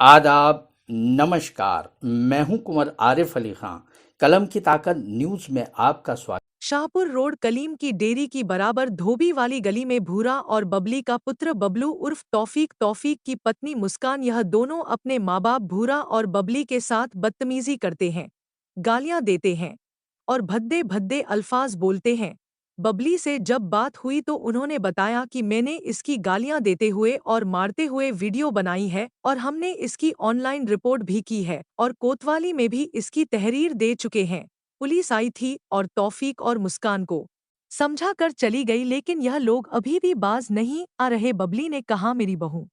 आदाब, नमस्कार। मैं हूं कुंवर आरिफ अली खां। कलम की ताकत न्यूज में आपका स्वागत। शाहपुर रोड कलीम की डेरी की बराबर धोबी वाली गली में भूरा और बबली का पुत्र बबलू उर्फ तौफीक की पत्नी मुस्कान, यह दोनों अपने माँ बाप भूरा और बबली के साथ बदतमीजी करते हैं, गालियां देते हैं और भद्दे भद्दे अल्फाज बोलते हैं। बबली से जब बात हुई तो उन्होंने बताया कि मैंने इसकी गालियां देते हुए और मारते हुए वीडियो बनाई है और हमने इसकी ऑनलाइन रिपोर्ट भी की है और कोतवाली में भी इसकी तहरीर दे चुके हैं। पुलिस आई थी और तौफीक और मुस्कान को समझा कर चली गई, लेकिन यह लोग अभी भी बाज नहीं आ रहे। बबली ने कहा, मेरी बहू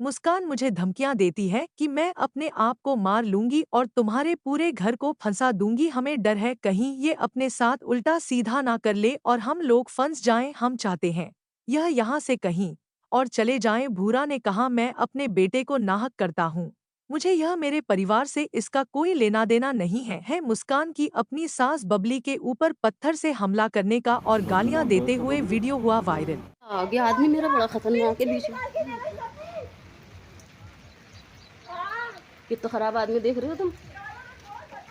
मुस्कान मुझे धमकियां देती है कि मैं अपने आप को मार लूंगी और तुम्हारे पूरे घर को फंसा दूंगी। हमें डर है कहीं ये अपने साथ उल्टा सीधा ना कर ले और हम लोग फंस जाएं। हम चाहते हैं यह यहाँ से कहीं और चले जाएं। भूरा ने कहा, मैं अपने बेटे को नाहक करता हूँ, मुझे यह मेरे परिवार से इसका कोई लेना देना नहीं है। मुस्कान की अपनी सास बबली के ऊपर पत्थर से हमला करने का और गालियां देते हुए वीडियो हुआ वायरल। आगे आदमी मेरा बड़ा खतरनाक है बीच में। कितना खराब आदमी देख रहे हो तुम।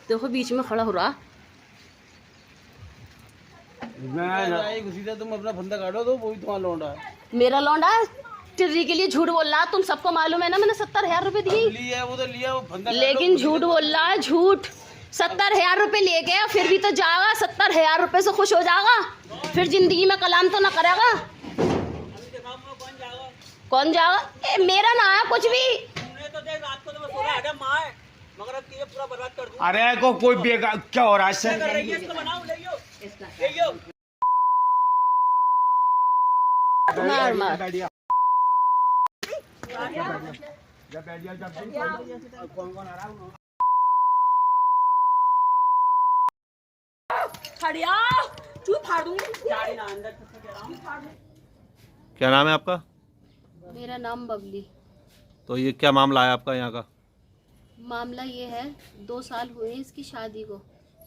देखो बीच में खड़ा हो रहा। तुम अपना फंदा काटो तो वही तुम्हारा लौंडा है। मेरा लौंडा टिर्री के लिए झूठ बोल रहा। तुम सबको मालूम है ना, मैंने 70,000 रुपए दिए। लिया वो तो लिया, वो फंदा लेकिन झूठ बोल रहा है, झूठ। 70,000 रुपए ले गया, फिर भी तो जाएगा। 70,000 रुपए से खुश हो जाएगा, फिर जिंदगी में कलाम तो ना करेगा। कौन जाएगा? मेरा ना है कुछ भी। अरे को कोई बेगा क्या हो रहा है? मार मार खड़िया चू फाड़ दूंगी। क्या नाम है आपका? मेरा नाम बबली। तो ये क्या मामला है आपका यहाँ का? मामला ये है, 2 साल हुए इसकी शादी को।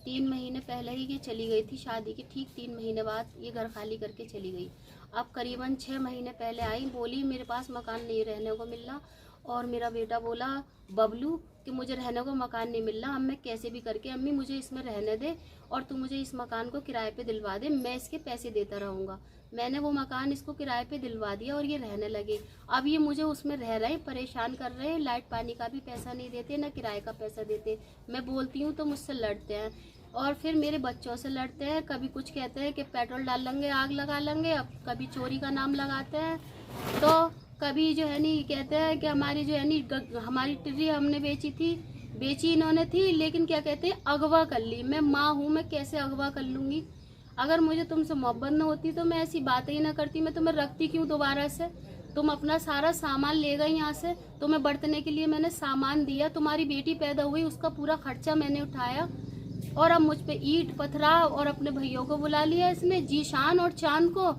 3 महीने पहले ही ये चली गई थी। शादी के ठीक 3 महीने बाद ये घर खाली करके चली गई। अब करीबन 6 महीने पहले आई, बोली मेरे पास मकान नहीं रहने को मिल रहा। और मेरा बेटा बोला, बबलू, कि मुझे रहने को मकान नहीं मिल रहा। अब मैं कैसे भी करके, अम्मी मुझे इसमें रहने दे और तू मुझे इस मकान को किराए पे दिलवा दे, मैं इसके पैसे देता रहूँगा। मैंने वो मकान इसको किराए पे दिलवा दिया और ये रहने लगे। अब ये मुझे उसमें रह रहे हैं, परेशान कर रहे हैं। लाइट पानी का भी पैसा नहीं देते, ना किराए का पैसा देते। मैं बोलती हूँ तो मुझसे लड़ते हैं और फिर मेरे बच्चों से लड़ते हैं। कभी कुछ कहते हैं कि पेट्रोल डाल लेंगे, आग लगा लेंगे। अब कभी चोरी का नाम लगाते हैं, तो कभी जो है नी कहते हैं कि हमारी जो है नी हमारी टिर्री हमने बेची इन्होंने थी, लेकिन क्या कहते हैं, अगवा कर ली। मैं माँ हूँ, मैं कैसे अगवा कर लूँगी? अगर मुझे तुमसे मोहब्बत न होती तो मैं ऐसी बातें ही ना करती। मैं तुम्हें रखती क्यों दोबारा से? तुम अपना सारा सामान ले गई यहाँ से। तुम्हें बरतने के लिए मैंने सामान दिया, तुम्हारी बेटी पैदा हुई, उसका पूरा खर्चा मैंने उठाया। और अब मुझ पे ईंट पथराव और अपने भैयों को बुला लिया इसने, जीशान और चांद को,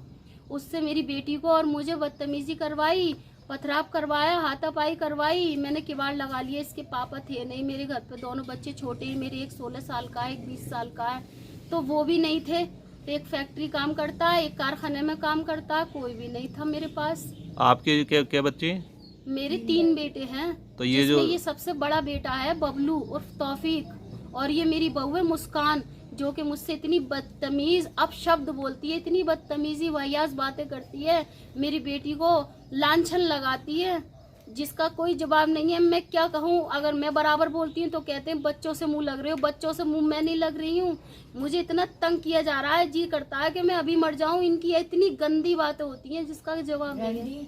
उससे मेरी बेटी को और मुझे बदतमीजी करवाई, पथराव करवाया, हाथापाई करवाई। मैंने किवाड़ लगा लिया। इसके पापा थे नहीं मेरे घर पे, दोनों बच्चे छोटे ही मेरे, एक 16 साल का है, एक 20 साल का है, तो वो भी नहीं थे। एक फैक्ट्री काम करता है, एक कारखाने में काम करता है, कोई भी नहीं था मेरे पास। आपके क्या बच्चे? मेरे 3 बेटे हैं। तो ये सबसे बड़ा बेटा है बबलू उर्फ तौफीक, और ये मेरी बहू है मुस्कान, जो कि मुझसे इतनी बदतमीज अपशब्द बोलती है, इतनी बदतमीजी वाहियात बातें करती है, मेरी बेटी को लांछन लगाती है, जिसका कोई जवाब नहीं है। मैं क्या कहूँ? अगर मैं बराबर बोलती हूँ तो कहते हैं बच्चों से मुंह लग रहे हो। बच्चों से मुंह मैं नहीं लग रही हूँ। मुझे इतना तंग किया जा रहा है, जी करता है कि मैं अभी मर जाऊँ। इनकी इतनी गंदी बातें होती हैं जिसका जवाब नहीं है।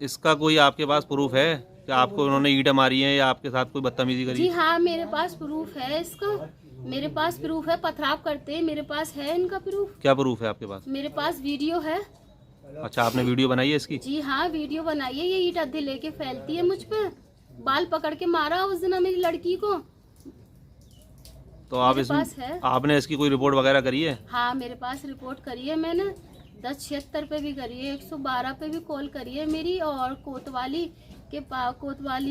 इसका कोई आपके पास प्रूफ है कि आपको उन्होंने ईंटें मारी हैं या आपके साथ कोई बदतमीजी करी? जी हाँ, मेरे पास प्रूफ है इसका। मेरे पास प्रूफ है, पथराव करते हैं, मेरे पास है इनका प्रूफ। क्या प्रूफ है आपके पास? मेरे पास वीडियो है। अच्छा, आपने वीडियो बनाई है इसकी? जी हाँ, वीडियो बनाई है। ये ईंट अद्धे लेके फैलती है मुझ पे, बाल पकड़ के मारा उस दिन मेरी लड़की को। तो आप आपने इसकी कोई रिपोर्ट वगैरह करी है? हाँ, मेरे पास रिपोर्ट करी है मैंने। 1076 पे भी करी है, 112 पे भी कॉल करी है मेरी, और कोतवाली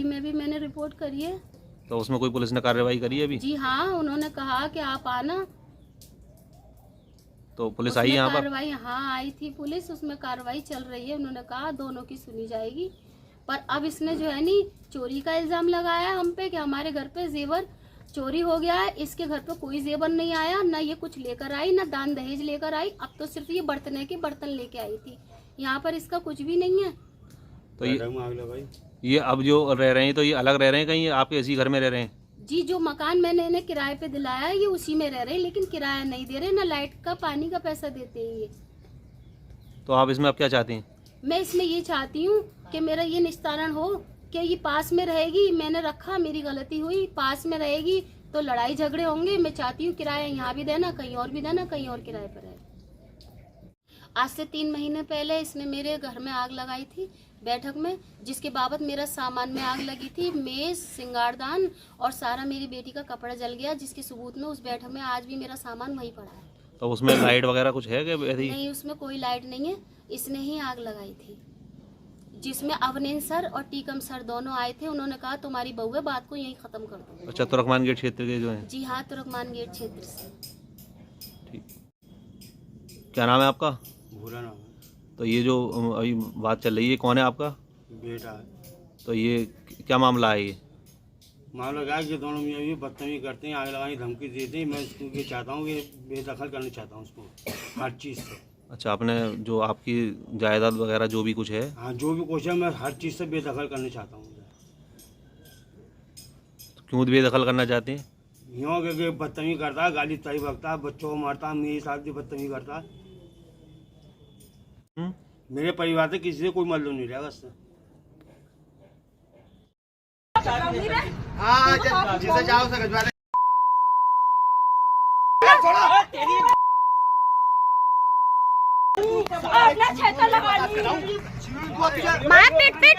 में भी मैंने रिपोर्ट करी है। तो उसमें कोई पुलिस ने कार्रवाई करी है अभी? जी हाँ, उन्होंने कहा कि आप आना। तो पुलिस आई यहाँ पर? कार्रवाई, हाँ आई थी पुलिस, उसमें कार्रवाई चल रही है। उन्होंने कहा दोनों की सुनी जाएगी। पर अब इसने जो है नी चोरी का इल्जाम लगाया हम पे कि हमारे घर पे जेवर चोरी हो गया है। इसके घर पे कोई जेवर नहीं आया, ना ये कुछ लेकर आई, ना दान दहेज लेकर आई। अब तो सिर्फ ये बर्तन के बर्तन लेके आई थी, यहाँ पर इसका कुछ भी नहीं है। तो ये अब जो रह रहे हैं तो ये अलग रह रहे हैं कहीं, आपके इसी घर में रह रहे हैं? जी, जो मकान मैंने इन्हें किराए पे दिलाया है ये उसी में रह रहे हैं, लेकिन किराया नहीं दे रहे, ना लाइट का पानी का पैसा देते हैं ये। तो आप इसमें अब क्या चाहते हैं? मैं इसमें ये चाहती हूँ कि मेरा ये निस्तारण हो कि ये पास में रहेगी, मैंने रखा, मेरी गलती हुई, पास में रहेगी तो लड़ाई झगड़े होंगे। मैं चाहती हूँ किराया यहाँ भी देना, कहीं और भी देना, कहीं और किराए पर रहे। आज से 3 महीने पहले इसने मेरे घर में आग लगाई थी बैठक में, जिसके बाबत मेरा सामान में आग लगी थी, मेज, सिंगारदान और सारा मेरी बेटी का कपड़ा जल गया, जिसके सबूत में उस बैठक में आज भी मेरा सामान वहीं पड़ा है। तो उसमें लाइट वगैरह कुछ है कि ऐसे ही? नहीं, उसमें कोई लाइट नहीं है, इसने ही आग लगाई थी, जिसमें अवनीन सर और टीकम सर दोनों आए थे। उन्होंने कहा तुम्हारी बहू है, बात को यहीं खत्म कर दो। अच्छा, तुर्कमान गेट क्षेत्र के जो है? जी हाँ, तुर्कमान गेट क्षेत्र से। ठीक, क्या नाम है आपका? भूरा नाम है। तो ये जो अभी बात चल रही है, कौन है आपका? बेटा है। तो ये क्या मामला है? ये मामला क्या है कि दोनों मियाँ भी बदतमीजी करते हैं, आग लगाने की धमकी देते हैं। मैं इसको ये चाहता हूँ कि बेदखल करना चाहता हूँ उसको हर चीज़ से। अच्छा, आपने जो आपकी जायदाद वगैरह जो भी कुछ है? हाँ, जो भी कुछ है मैं हर चीज़ से बेदखल करना चाहता हूँ। तो क्यों बेदखल करना चाहते हैं? यूँ कि बदतमीजी करता है, गाली तारी बकता है, बच्चों को मारता है, मेरे साथ भी बदतमीजी करता है। मेरे परिवार से किसी से कोई मतलब नहीं रहेगा इससे। जिसे जाओ से मारपीट